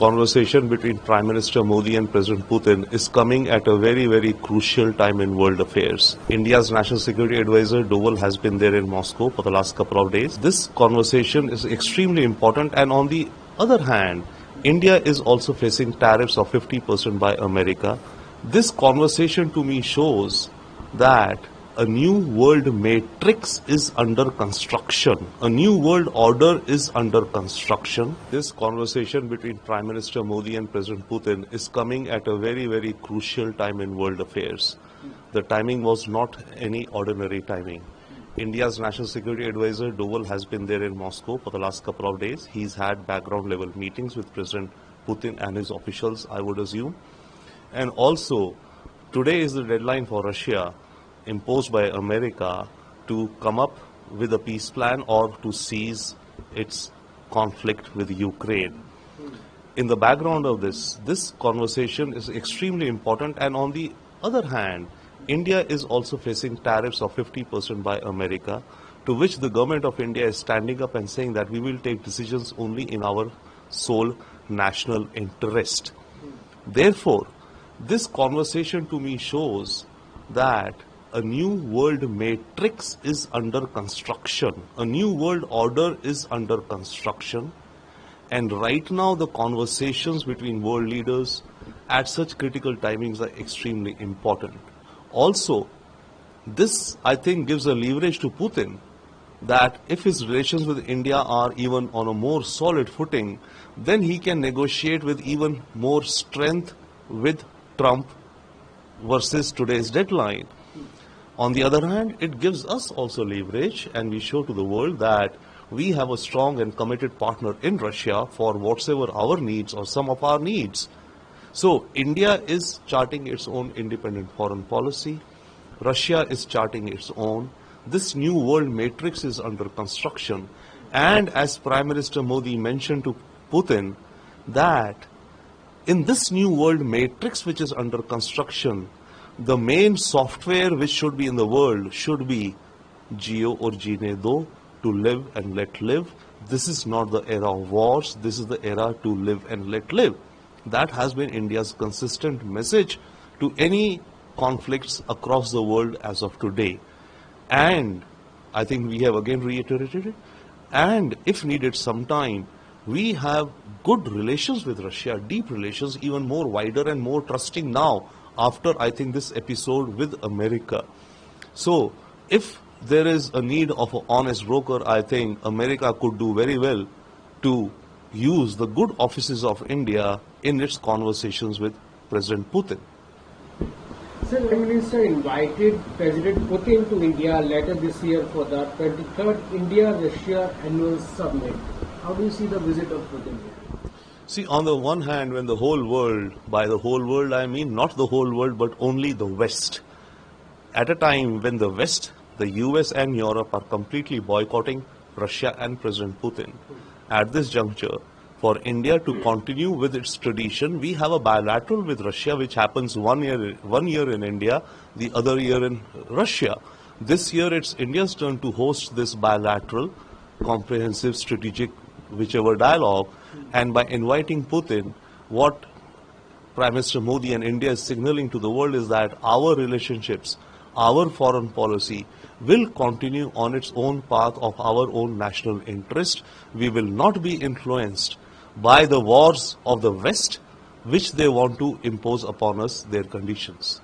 conversation between Prime Minister Modi and President Putin is coming at a very, very crucial time in world affairs. India's National Security Advisor Doval has been there in Moscow for the last couple of days. This conversation is extremely important, and on the other hand, India is also facing tariffs of 50% by America. This conversation to me shows that a new world matrix is under construction. A new world order is under construction. This conversation between Prime Minister Modi and President Putin is coming at a very, very crucial time in world affairs. The timing was not any ordinary timing. India's National Security Advisor Doval has been there in Moscow for the last couple of days. He's had background level meetings with President Putin and his officials, I would assume. And also, today is the deadline for Russia imposed by America to come up with a peace plan or to cease its conflict with Ukraine. In the background of this conversation is extremely important, and on the other hand, India is also facing tariffs of 50% by America, to which the government of India is standing up and saying that we will take decisions only in our sole national interest. Therefore, this conversation to me shows that a new world matrix is under construction. A new world order is under construction. And right now the conversations between world leaders at such critical timings are extremely important. Also, this I think gives a leverage to Putin that if his relations with India are even on a more solid footing, then he can negotiate with even more strength with Trump versus today's deadline. On the other hand, it gives us also leverage, and we show to the world that we have a strong and committed partner in Russia for whatever our needs or some of our needs. So India is charting its own independent foreign policy. Russia is charting its own. This new world matrix is under construction. And as Prime Minister Modi mentioned to Putin, that in this new world matrix which is under construction, the main software which should be in the world should be Jio or Jeene Do, to live and let live. This is not the era of wars, this is the era to live and let live. That has been India's consistent message to any conflicts across the world as of today. And I think we have again reiterated it. And if needed sometime, we have good relations with Russia, deep relations, even more wider and more trusting now after I think this episode with America. So if there is a need of an honest broker, I think America could do very well to use the good offices of India in its conversations with President Putin. Sir, the Prime Minister invited President Putin to India later this year for the 23rd India-Russia annual summit. How do you see the visit of Putin here? See, on the one hand, when the whole world, by the whole world I mean not the whole world but only the West, at a time when the West, the US and Europe are completely boycotting Russia and President Putin, at this juncture, for India to continue with its tradition, we have a bilateral with Russia which happens one year in India, the other year in Russia. This year it's India's turn to host this bilateral, comprehensive, strategic, whichever dialogue, and by inviting Putin, what Prime Minister Modi and India is signaling to the world is that our relationships, our foreign policy will continue on its own path of our own national interest. We will not be influenced by the wars of the West, which they want to impose upon us their conditions.